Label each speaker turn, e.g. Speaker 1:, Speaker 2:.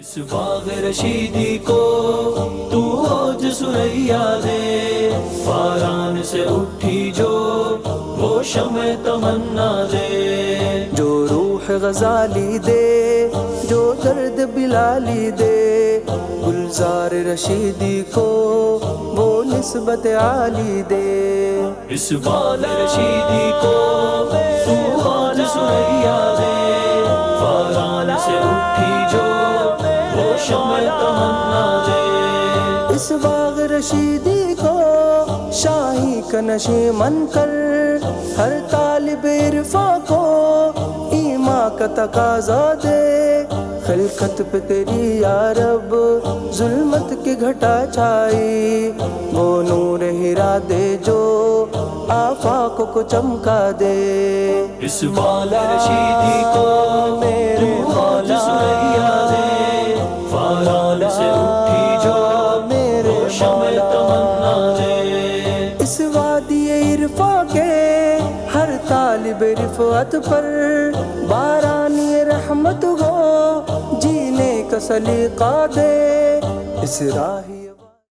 Speaker 1: اس باغ رشیدی کو تو اوج سریا دے، فاران سے اٹھی جو وہ شمع تمنا دے،
Speaker 2: جو روح غزالی دے، جو درد بلالی دے، گلزار رشیدی کو وہ نسبت عالی دے۔
Speaker 1: اس باغ رشیدی کو تو اوج سریا دے، فاران سے اٹھی جو وہ شمع تمنا دے۔
Speaker 2: اس باغ رشیدی کو شاہی کا نشیمن کر، ہر طالب عرفاں کو ایمان کا تقاضا دے۔ خلقت پہ تیری یا رب ظلمت کی گھٹا چھائی، وہ نور ہرا دے جو آفاق کو چمکا دے۔
Speaker 1: اس باغ رشیدی کو
Speaker 2: میرے
Speaker 1: تو اوج سریا دے، فاران سے اٹھی جو وہ شمع تمنا دے۔
Speaker 2: اس وادی عرفاں کے ہر طالب رفعت پر بارانی رحمت ہو، جینے کا سلیقہ دے۔ اس راہ